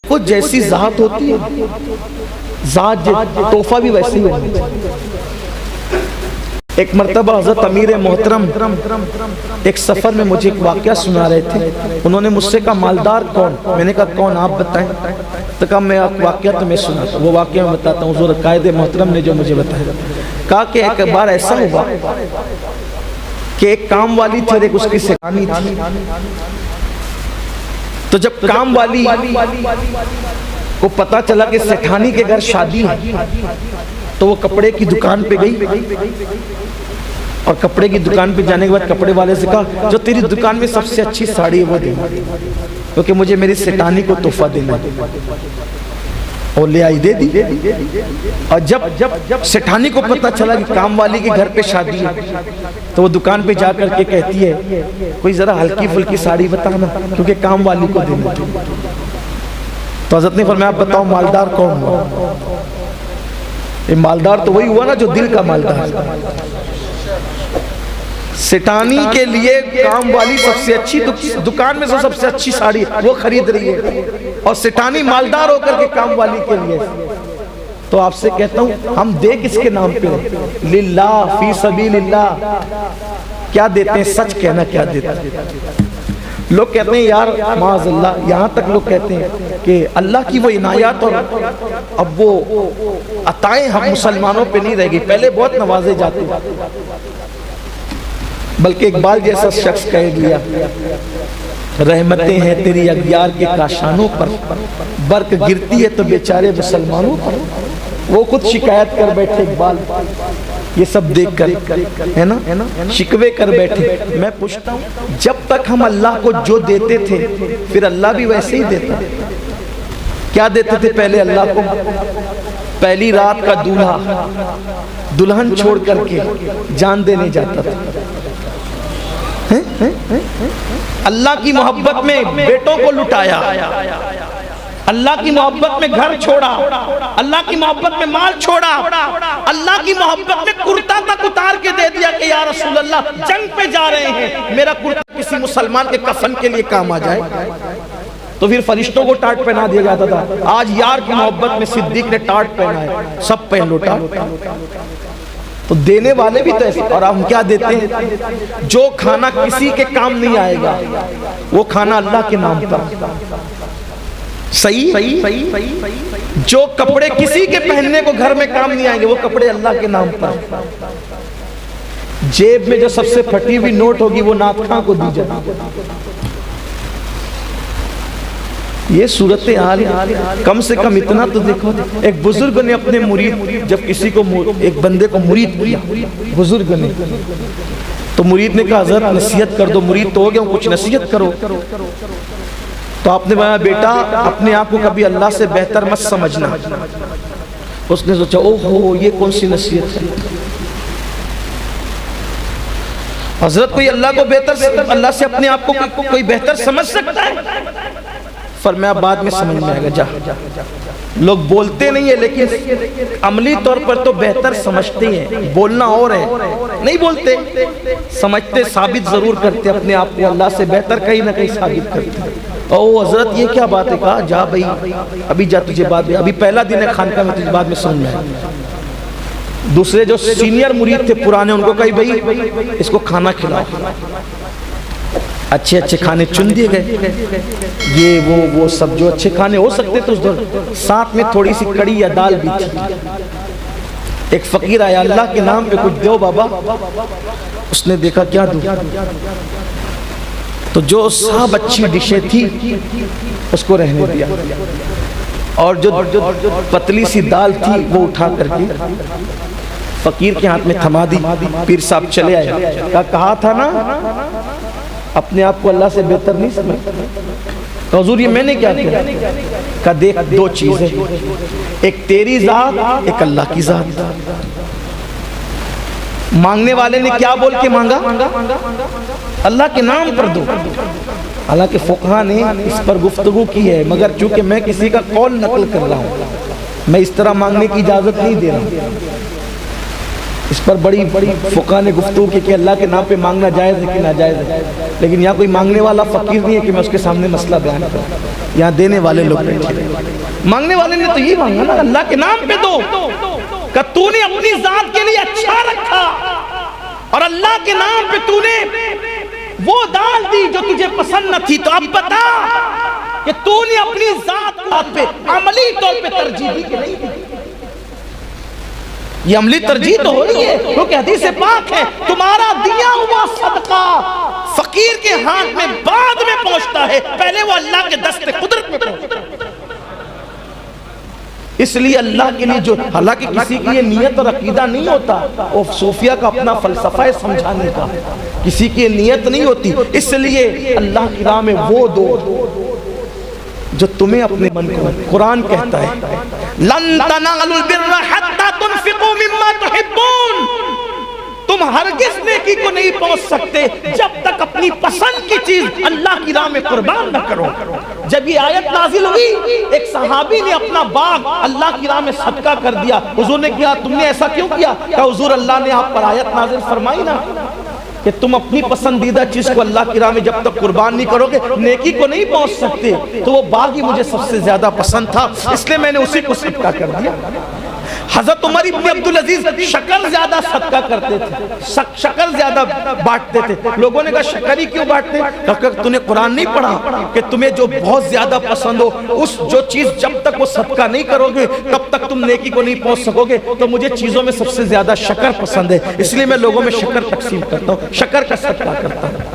دیکھو جیسی ذات ہوتی ہے ذات تحفہ بھی ویسی ہوتی ہے۔ ایک مرتبہ حضرت امیر محترم ایک سفر میں مجھے ایک واقعہ سنا رہے تھے، انہوں نے مجھ سے کہا مالدار کون؟ میں نے کہا کون آپ بتائیں، تو کہا میں واقعہ تمہیں سناتا ہوں، وہ واقعہ میں بتاتا ہوں حضور قائد محترم نے جو مجھے بتایا۔ کہا کہ ایک بار ایسا ہوا کہ ایک کام والی تھی اور ایک اس کی سیٹانی تھی، تو جب کام والی کو پتا چلا کہ سیٹھانی کے گھر شادی ہے تو وہ کپڑے کی دکان پہ گئی، اور کپڑے کی دکان پہ جانے کے بعد کپڑے والے سے کہا جو تیری دکان میں سب سے اچھی ساڑی ہے وہ دے، کیونکہ مجھے میری سیٹانی کو تحفہ دینا ہے، اور لے آئی، دے دی۔ اور جب سیٹھانی کو پتا چلا کہ کام والی کے گھر پہ شادی ہے تو وہ دکان پہ جا کر کے کہتی ہے کوئی ذرا ہلکی پھلکی ساڑی بتانا کیونکہ کام والی کو دینا ہے۔ تو حضرت نے فرمایا آپ بتاؤ مالدار کون ہوا؟ یہ مالدار تو وہی ہوا نا جو دل کا مالدار۔ سیٹانی کے لیے کام والی سب سے اچھی دکان میں سب سے اچھی ساڑی وہ خرید رہی ہے، اور سیٹانی مالدار ہو کر کے کام والی کے لیے۔ تو آپ سے کہتا ہوں ہم دے کس کے نام پہ؟ للہ، فی سبیل اللہ۔ کیا دیتے ہیں؟ سچ کہنا کیا دیتے ہیں؟ لوگ کہتے ہیں یار معاذ اللہ، یہاں تک لوگ کہتے ہیں کہ اللہ کی وہ عنایات اور اب وہ عطائیں ہم مسلمانوں پہ نہیں رہ گئی، پہلے بہت نوازے جاتے ہیں، بلکہ اقبال جیسا شخص کہہ گیا رحمتیں ہیں تیری اغیار کے کاشانوں پر، برق گرتی ہے تو بیچارے مسلمانوں پر۔ وہ خود شکایت کر بیٹھے اقبال، یہ سب دیکھ کر ہے نا شکوے کر بیٹھے۔ میں پوچھتا ہوں جب تک ہم اللہ کو جو دیتے تھے پھر اللہ بھی ویسے ہی دیتا۔ کیا دیتے تھے پہلے اللہ کو؟ پہلی رات کا دولہا دلہن چھوڑ کر کے جان دینے جاتا تھا، اللہ کی محبت میں بیٹوں کو لٹایا، اللہ کی محبت میں گھر چھوڑا، اللہ کی محبت میں مال چھوڑا، اللہ کی محبت میں کرتا تک اتار کے دے دیا کہ یا رسول اللہ جنگ پہ جا رہے ہیں، میرا کرتا کسی مسلمان کے کفن کے لیے کام آ جائے۔ تو پھر فرشتوں کو ٹاٹ پہنا دیا جاتا تھا، آج یار کی محبت میں صدیق نے ٹاٹ پہنا ہے، سب پہن لو ٹاٹ۔ تو دینے والے بھی تو ایسے، اور ہم کیا دیتے ہیں؟ جو کھانا کسی کے کام نہیں آئے گا وہ کھانا اللہ کے نام پر۔ صحیح؟ جو کپڑے کسی کے پہننے کو گھر میں کام نہیں آئیں گے وہ کپڑے اللہ کے نام پر۔ جیب میں جو سب سے پھٹی ہوئی نوٹ ہوگی وہ نعت خواں کو دی جائے۔ یہ صورتحال کم سے کم اتنا تو دیکھو، ایک بزرگ نے اپنے مرید، جب کسی کو ایک بندے کو مرید کیا بزرگ نے، تو مرید نے کہا حضرت نصیحت کر دو، مرید تو ہو گیا ہوں کچھ نصیحت کرو۔ تو آپ نے کہا بیٹا اپنے آپ کو کبھی اللہ سے بہتر مت سمجھنا۔ اس نے سوچا اوہو یہ کون سی نصیحت ہے؟ حضرت کوئی اللہ کو بہتر، اللہ سے اپنے آپ کو کوئی بہتر سمجھ سکتا ہے؟ فرمایا بعد میں سمجھ میں آئے گا، جا۔ لوگ بولتے نہیں ہیں لیکن عملی طور پر تو بہتر سمجھتے ہیں، بولنا اور ہے، نہیں بولتے، سمجھتے، ثابت ضرور کرتے اپنے آپ کو اللہ سے بہتر کہیں نہ کہیں ثابت کرتے۔ او حضرت یہ کیا بات ہے؟ کہا جا بھائی ابھی جا، تجھے بعد میں، ابھی پہلا دن ہے خانقاہ میں، تجھے بعد میں سمجھ میں آئے۔ دوسرے جو سینئر مرید تھے پرانے ان کو کہا بھائی اس کو کھانا کھلاؤ، اچھے اچھے کھانے چن دیے گئے، یہ وہ سب جو اچھے کھانے ہو سکتے تھے اس دور، ساتھ میں تھوڑی سی کڑی یا دال بھی تھی۔ ایک فقیر آیا، اللہ کے نام پہ کچھ دو بابا۔ اس نے دیکھا کیا دوں؟ تو جو سب اچھی ڈشیں تھی اس کو رہنے دیا، اور جو پتلی سی دال تھی وہ اٹھا کر کے فقیر کے ہاتھ میں تھما دی۔ پیر صاحب چلے آئے، کہا تھا نا اپنے آپ کو اللہ سے بہتر نہیں سمجھتا۔ حضور یہ میں نے کیا کیا؟ کہا دیکھ دو چیزیں، ایک تیری ذات، ایک اللہ کی ذات۔ مانگنے والے نے کیا بول کے مانگا؟ اللہ کے نام پر دو۔ حالانکہ فقہا نے اس پر گفتگو کی ہے، مگر چونکہ میں کسی کا قول نقل کر رہا ہوں، میں اس طرح مانگنے کی اجازت نہیں دے رہا۔ اس پر بڑی فقہا نے گفتگو کی کہ اللہ کے نام پہ مانگنا جائز ہے کہ ناجائز ہے، لیکن یہاں کوئی مانگنے والا فقیر نہیں ہے کہ میں اس کے سامنے مسئلہ بیان کروں۔ یہاں دینے والے لوگ بیٹھے رہے، مانگنے والے نے تو یہ مانگا نا اللہ کے نام پہ دو، کہ تو نے اپنی ذات کے لیے اچھا رکھا اور اللہ کے نام پہ تو نے وہ ڈال دی جو تجھے پسند نہ تھی، تو اب بتا کہ تو نے اپنی ذات پہ عملی طور پہ ترجیح دی کہ نہیں دی؟ یہ عملی ترجیح تو ہو رہی ہے، کیونکہ حدیث پاک ہے تمہارا دیا ہوا صدقہ فقیر کے ہاتھ میں بعد میں پہنچتا ہے، پہلے وہ اللہ کے دست قدرت میں پہنچتا ہے۔ اس لیے اللہ کے لیے جو، حالانکہ کسی کی یہ نیت اور عقیدہ نہیں ہوتا، وہ صوفیہ کا اپنا فلسفہ ہے سمجھانے کا، کسی کی نیت نہیں ہوتی، اس لیے اللہ کی راہ میں وہ دو جو تمہیں اپنے من کو، قرآن کہتا ہے لَن تَنَالُوا الْبِرَّ حَتَّى تُنْفِقُوا مِمَّا تُحِبُّونَ، تم ہرگز نیکی کو نہیں پہنچ سکتے جب تک اپنی پسند کی چیز اللہ کی راہ میں قربان نہ کرو۔ جب یہ آیت نازل ہوئی، ایک صحابی نے اپنا باغ اللہ کی راہ میں صدقہ کر دیا، حضور نے کہا تم نے ایسا کیوں کیا؟ کہا حضور اللہ نے آپ پر آیت نازل فرمائی نا کہ تم اپنی پسندیدہ چیز کو اللہ کی راہ میں جب تک قربان نہیں کرو گے نیکی کو نہیں پہنچ سکتے، تو وہ باغ ہی مجھے سب سے زیادہ پسند تھا، اس لیے میں نے اسی کو صدقہ کر دیا۔ حضرت عمر ابن عبدالعزیز شکر زیادہ صدقہ کرتے تھے، شکر زیادہ بانٹتے تھے، لوگوں نے کہا شکر ہی کیوں بانٹتے؟ کہ تو نے قرآن نہیں پڑھا کہ تمہیں جو بہت زیادہ پسند ہو، اس جو چیز جب تک وہ صدقہ نہیں کرو گے تب تک تم نیکی کو نہیں پہنچ سکو گے، تو مجھے چیزوں میں سب سے زیادہ شکر پسند ہے، اس لیے میں لوگوں میں شکر تقسیم کرتا ہوں، شکر کا صدقہ کرتا ہوں۔